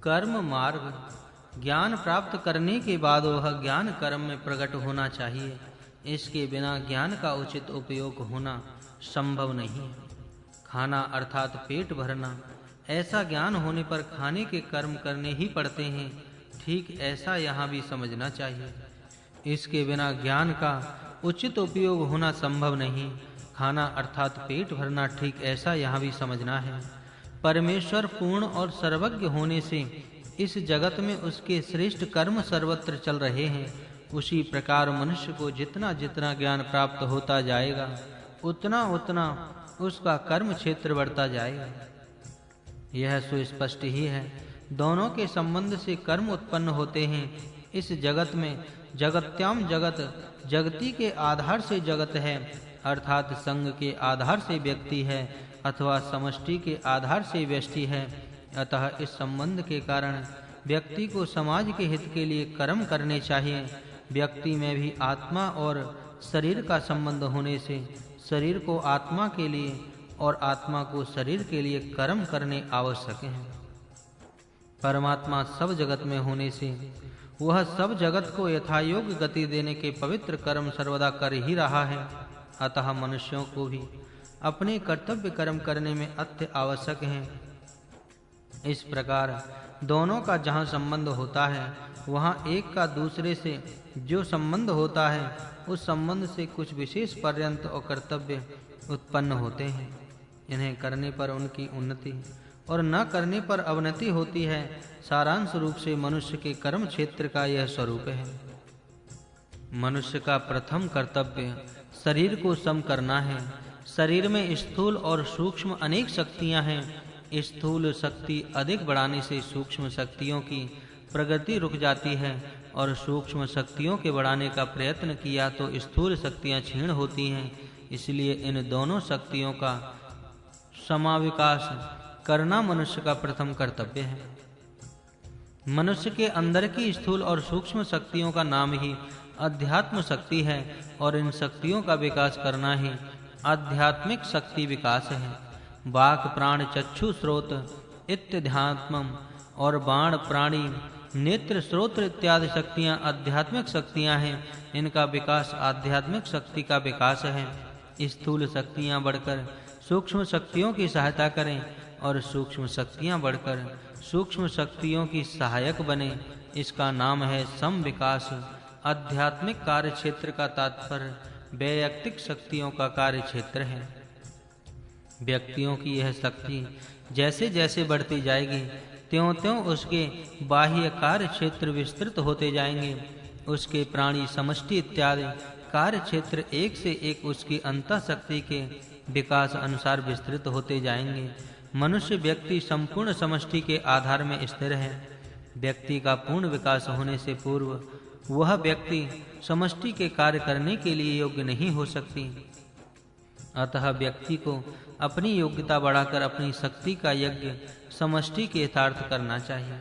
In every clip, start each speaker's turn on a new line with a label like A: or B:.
A: कर्म मार्ग। ज्ञान प्राप्त करने के बाद वह ज्ञान कर्म में प्रकट होना चाहिए। इसके बिना ज्ञान का उचित उपयोग होना संभव नहीं है। खाना अर्थात पेट भरना, ऐसा ज्ञान होने पर खाने के कर्म करने ही पड़ते हैं। ठीक ऐसा यहाँ भी समझना चाहिए। इसके बिना ज्ञान का उचित उपयोग होना संभव नहीं। खाना अर्थात पेट भरना, ठीक ऐसा यहाँ भी समझना है। परमेश्वर पूर्ण और सर्वज्ञ होने से इस जगत में उसके श्रेष्ठ कर्म सर्वत्र चल रहे हैं। उसी प्रकार मनुष्य को जितना जितना ज्ञान प्राप्त होता जाएगा, उतना उतना उसका कर्म क्षेत्र बढ़ता जाएगा। यह सुस्पष्ट ही है। दोनों के संबंध से कर्म उत्पन्न होते हैं। इस जगत में जगत्याम जगत, जगती के आधार से जगत है, अर्थात संग के आधार से व्यक्ति है अथवा समष्टि के आधार से व्यष्टि है। अतः इस संबंध के कारण व्यक्ति को समाज के हित के लिए कर्म करने चाहिए। व्यक्ति में भी आत्मा और शरीर का संबंध होने से शरीर को आत्मा के लिए और आत्मा को शरीर के लिए कर्म करने आवश्यक हैं। परमात्मा सब जगत में होने से वह सब जगत को यथायोग्य गति देने के पवित्र कर्म सर्वदा कर ही रहा है। अतः मनुष्यों को भी अपने कर्तव्य कर्म करने में अत्य आवश्यक है। इस प्रकार दोनों का जहाँ संबंध होता है, वहाँ एक का दूसरे से जो संबंध होता है, उस संबंध से कुछ विशेष पर्यंत और कर्तव्य उत्पन्न होते हैं। इन्हें करने पर उनकी उन्नति और न करने पर अवनति होती है। सारांश रूप से मनुष्य के कर्म क्षेत्र का यह स्वरूप है। मनुष्य का प्रथम कर्तव्य शरीर को सम करना है। शरीर में स्थूल और सूक्ष्म अनेक शक्तियां हैं। स्थूल शक्ति अधिक बढ़ाने से सूक्ष्म शक्तियों की प्रगति रुक जाती है और सूक्ष्म शक्तियों के बढ़ाने का प्रयत्न किया तो स्थूल शक्तियां क्षीण होती हैं। इसलिए इन दोनों शक्तियों का समाविकास करना मनुष्य का प्रथम कर्तव्य है। मनुष्य के अंदर की स्थूल और सूक्ष्म शक्तियों का नाम ही अध्यात्म शक्ति है और इन शक्तियों का विकास करना ही आध्यात्मिक शक्ति विकास है। वाक प्राण चक्षु स्रोत इत्याध्यात्मम और बाण प्राणी नेत्र श्रोत्र इत्यादि शक्तियां आध्यात्मिक शक्तियां हैं। इनका विकास आध्यात्मिक शक्ति का विकास है। स्थूल शक्तियां बढ़कर सूक्ष्म शक्तियों की सहायता करें और सूक्ष्म शक्तियां बढ़कर सूक्ष्म शक्तियों की सहायक बने। इसका नाम है सम विकास। आध्यात्मिक कार्य क्षेत्र का तात्पर्य वैयक्तिक शक्तियों का कार्य क्षेत्र है। व्यक्तियों की यह शक्ति जैसे जैसे बढ़ती जाएगी, त्यों-त्यों उसके बाह्य कार्य क्षेत्र विस्तृत होते जाएंगे। उसके प्राणी समष्टि इत्यादि कार्य क्षेत्र एक से एक उसकी अंतः शक्ति के विकास अनुसार विस्तृत होते जाएंगे। मनुष्य व्यक्ति संपूर्ण समष्टि के आधार में स्थिर है। व्यक्ति का पूर्ण विकास होने से पूर्व वह व्यक्ति समष्टि के कार्य करने के लिए योग्य नहीं हो सकती। अतः व्यक्ति को अपनी योग्यता बढ़ाकर अपनी शक्ति का यज्ञ समष्टि के यथार्थ करना चाहिए।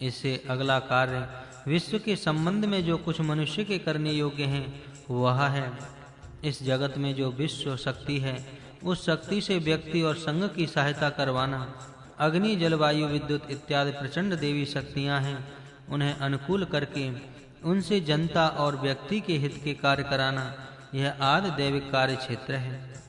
A: इससे अगला कार्य विश्व के संबंध में जो कुछ मनुष्य के करने योग्य हैं वह है इस जगत में जो विश्व शक्ति है, उस शक्ति से व्यक्ति और संघ की सहायता करवाना। अग्नि जल वायु विद्युत इत्यादि प्रचंड देवी शक्तियां हैं, उन्हें अनुकूल करके उनसे जनता और व्यक्ति के हित के कार्य कराना, यह आदि दैविक कार्य क्षेत्र है।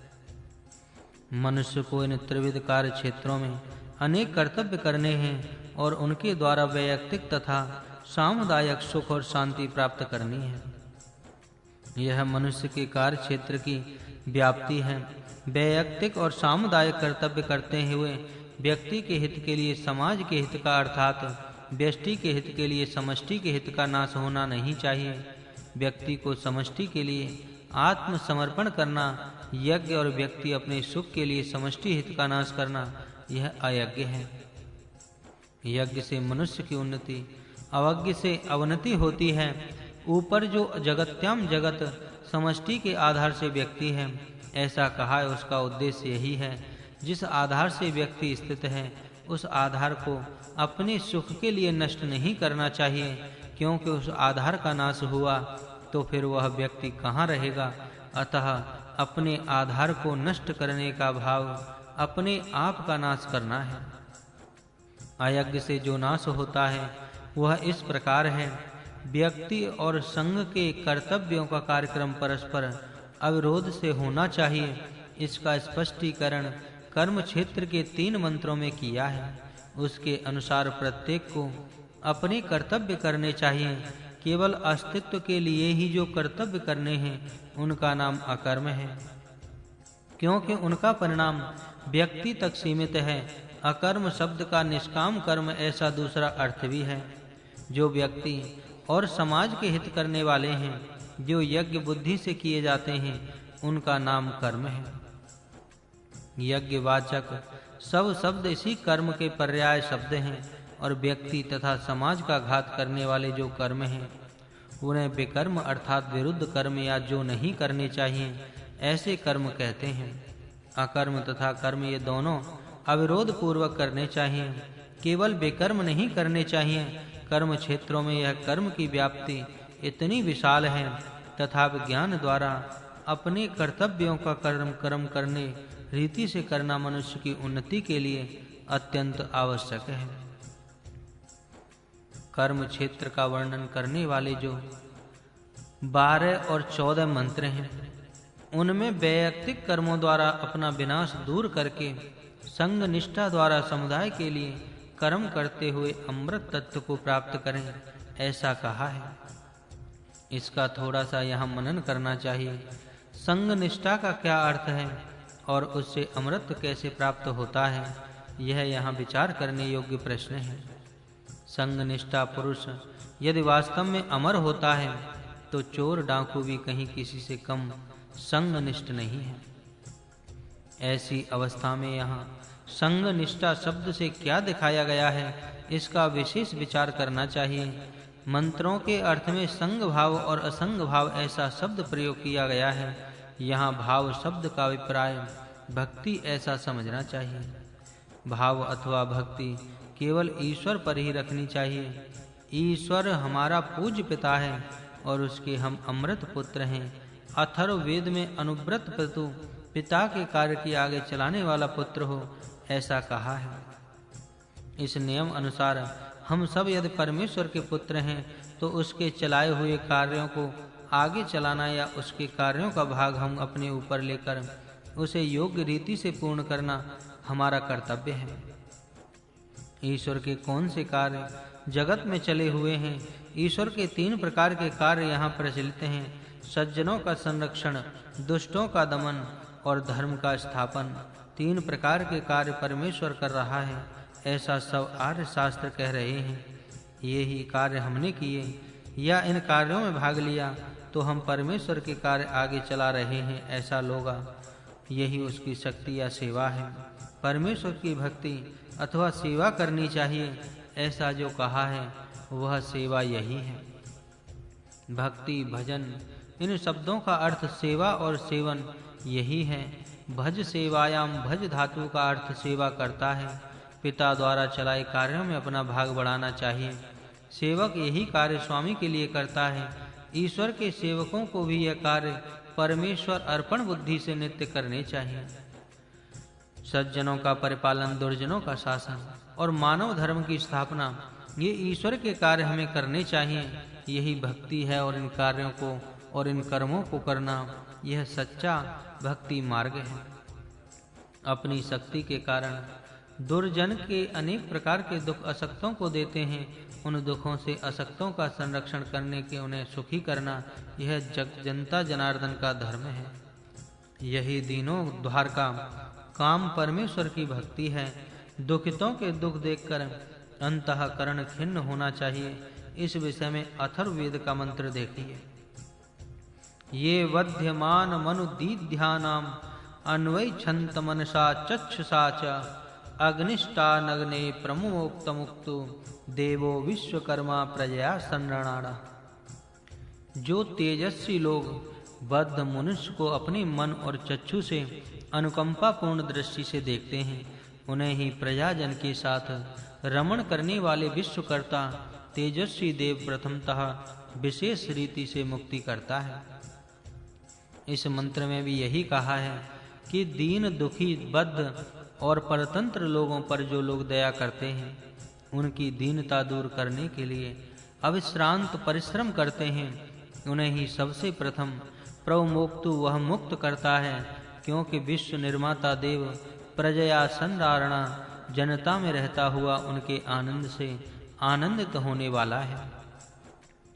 A: मनुष्य को इन त्रिविध कार्य क्षेत्रों में अनेक कर्तव्य करने हैं और उनके द्वारा वैयक्तिक तथा सामुदायिक सुख और शांति प्राप्त करनी है। यह मनुष्य के कार्य क्षेत्र की व्याप्ति है। वैयक्तिक और सामुदायिक कर्तव्य करते हुए व्यक्ति के हित के लिए समाज के हित का अर्थात व्यष्टि के हित के लिए समष्टि के हित का नाश होना नहीं चाहिए। व्यक्ति को समष्टि के लिए आत्मसमर्पण करना यज्ञ और व्यक्ति अपने सुख के लिए समष्टि हित का नाश करना यह अयज्ञ है। यज्ञ से मनुष्य की उन्नति, अवज्ञ से अवनति होती है। ऊपर जो जगत्याम जगत समष्टि के आधार से व्यक्ति है, ऐसा कहा है, उसका उद्देश्य यही है। जिस आधार से व्यक्ति स्थित है, उस आधार को अपने सुख के लिए नष्ट नहीं करना चाहिए, क्योंकि उस आधार का नाश हुआ तो फिर वह व्यक्ति कहाँ रहेगा। अतः अपने आधार को नष्ट करने का भाव अपने आप का नाश करना है। अयज्ञ से जो नाश होता है वह इस प्रकार है। व्यक्ति और संघ के कर्तव्यों का कार्यक्रम परस्पर अविरोध से होना चाहिए। इसका स्पष्टीकरण कर्म क्षेत्र के 3 मंत्रों में किया है। उसके अनुसार प्रत्येक को अपने कर्तव्य करने चाहिए। केवल अस्तित्व के लिए ही जो कर्तव्य करने हैं उनका नाम अकर्म है, क्योंकि उनका परिणाम व्यक्ति तक सीमित है। अकर्म शब्द का निष्काम कर्म ऐसा दूसरा अर्थ भी है। जो व्यक्ति और समाज के हित करने वाले हैं, जो यज्ञ बुद्धि से किए जाते हैं, उनका नाम कर्म है। यज्ञवाचक सब शब्द इसी कर्म के पर्याय शब्द हैं और व्यक्ति तथा समाज का घात करने वाले जो कर्म हैं उन्हें विकर्म अर्थात विरुद्ध कर्म या जो नहीं करने चाहिए ऐसे कर्म कहते हैं। अकर्म तथा कर्म ये दोनों अविरोध पूर्वक करने चाहिए, केवल विकर्म नहीं करने चाहिए। कर्म क्षेत्रों में यह कर्म की व्याप्ति इतनी विशाल है तथा ज्ञान द्वारा अपने कर्तव्यों का कर्म करने रीति से करना मनुष्य की उन्नति के लिए अत्यंत आवश्यक है। कर्म क्षेत्र का वर्णन करने वाले जो 12 और 14 मंत्र हैं उनमें वैयक्तिक कर्मों द्वारा अपना विनाश दूर करके संघ निष्ठा द्वारा समुदाय के लिए कर्म करते हुए अमृत तत्व को प्राप्त करें ऐसा कहा है। इसका थोड़ा सा यहाँ मनन करना चाहिए। संघ निष्ठा का क्या अर्थ है और उससे अमृत कैसे प्राप्त होता है, यह यहाँ विचार करने योग्य प्रश्न है। संघ निष्ठा पुरुष यदि वास्तव में अमर होता है तो चोर डाकू भी कहीं किसी से कम संघ निष्ठ नहीं है। ऐसी अवस्था में यहाँ संघ निष्ठा शब्द से क्या दिखाया गया है, इसका विशेष विचार करना चाहिए। मंत्रों के अर्थ में संघ भाव और असंग भाव ऐसा शब्द प्रयोग किया गया है। यहाँ भाव शब्द का अभिप्राय भक्ति ऐसा समझना चाहिए। भाव अथवा भक्ति केवल ईश्वर पर ही रखनी चाहिए। ईश्वर हमारा पूज्य पिता है और उसके हम अमृत पुत्र हैं। अथर्ववेद में अनुव्रत पिता के कार्य की आगे चलाने वाला पुत्र हो ऐसा कहा है। इस नियम अनुसार हम सब यदि परमेश्वर के पुत्र हैं तो उसके चलाए हुए कार्यों को आगे चलाना या उसके कार्यों का भाग हम अपने ऊपर लेकर उसे योग्य रीति से पूर्ण करना हमारा कर्तव्य है। ईश्वर के कौन से कार्य जगत में चले हुए हैं? ईश्वर के 3 प्रकार के कार्य यहाँ प्रचलित हैं। सज्जनों का संरक्षण, दुष्टों का दमन और धर्म का स्थापन। 3 प्रकार के कार्य परमेश्वर कर रहा है ऐसा सब आर्य शास्त्र कह रहे हैं। ये ही कार्य हमने किए या इन कार्यों में भाग लिया तो हम परमेश्वर के कार्य आगे चला रहे हैं ऐसा लोगा। यही उसकी शक्ति या सेवा है। परमेश्वर की भक्ति अथवा सेवा करनी चाहिए ऐसा जो कहा है वह सेवा यही है। भक्ति, भजन, इन शब्दों का अर्थ सेवा और सेवन यही है। भज सेवायाम भज धातु का अर्थ सेवा करता है। पिता द्वारा चलाए कार्यों में अपना भाग बढ़ाना चाहिए। सेवक यही कार्य स्वामी के लिए करता है। ईश्वर के सेवकों को भी यह कार्य परमेश्वर अर्पण बुद्धि से नित्य करने चाहिए। सज्जनों का परिपालन, दुर्जनों का शासन और मानव धर्म की स्थापना, ये ईश्वर के कार्य हमें करने चाहिए। यही भक्ति है और इन कार्यों को और इन कर्मों को करना यह सच्चा भक्ति मार्ग है। अपनी शक्ति के कारण दुर्जन के अनेक प्रकार के दुख असक्तों को देते हैं। उन दुखों से असक्तों का संरक्षण करने के उन्हें सुखी करना यह जनता जनार्दन का धर्म है। यही दीनों द्वार का काम परमेश्वर की भक्ति है। दुखितों के दुख देखकर अंतःकरण खिन्न होना चाहिए। इस विषय में अथर्ववेद का मंत्र देखिए। ये वध्यमान मनुदीध्यानाम अन्वैच्छन्त मनसा चक्षुषा च अग्निष्टा नग्ने प्रमुक्त मुक्तो देवो विश्वकर्मा प्रजया संरणाड़ा। जो तेजस्वी लोग बद्ध मनुष्य को अपने मन और चक्षु से अनुकंपा पूर्ण दृष्टि से देखते हैं, उन्हें ही प्रजाजन के साथ रमण करने वाले विश्वकर्ता तेजस्वी देव प्रथमतः विशेष रीति से मुक्ति करता है। इस मंत्र में भी यही कहा है कि दीन, दुखी, बद्ध और परतंत्र लोगों पर जो लोग दया करते हैं उनकी दीनता दूर करने के लिए अविश्रांत परिश्रम करते हैं, उन्हें ही सबसे प्रथम प्रवमोक्तु वह मुक्त करता है, क्योंकि विश्व निर्माता देव प्रजया संधारणा जनता में रहता हुआ उनके आनंद से आनंदित होने वाला है।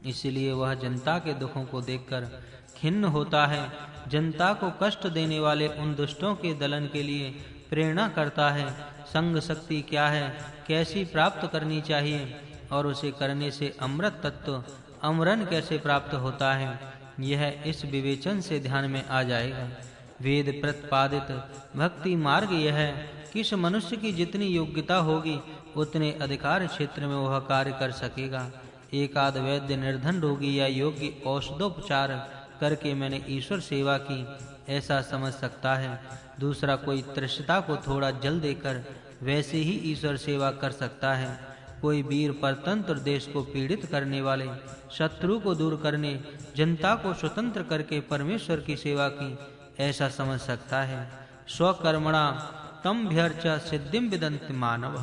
A: इसलिए वह जनता के दुखों को देखकर खिन्न होता है, जनता को कष्ट देने वाले उन दुष्टों के दलन के लिए प्रेरणा करता है। संग शक्ति क्या है, कैसी प्राप्त करनी चाहिए और उसे करने से अमृत तत्व अमरन कैसे प्राप्त होता है, यह इस विवेचन से ध्यान में आ जाएगा। वेद प्रतिपादित भक्ति मार्ग यह है, किस मनुष्य की जितनी योग्यता होगी उतने अधिकार क्षेत्र में वह कार्य कर सकेगा। एकाध वैद्य निर्धन रोगी या योग्य औषधोपचार करके मैंने ईश्वर सेवा की ऐसा समझ सकता है। दूसरा कोई तृष्णा को थोड़ा जल देकर वैसे ही ईश्वर सेवा कर सकता है। कोई वीर परतंत्र देश को पीड़ित करने वाले, शत्रु को दूर करने, जनता को स्वतंत्र करके परमेश्वर की सेवा की ऐसा समझ सकता है। स्वकर्मणा तम भ्यर्च सिद्धिम विदन्ति मानव।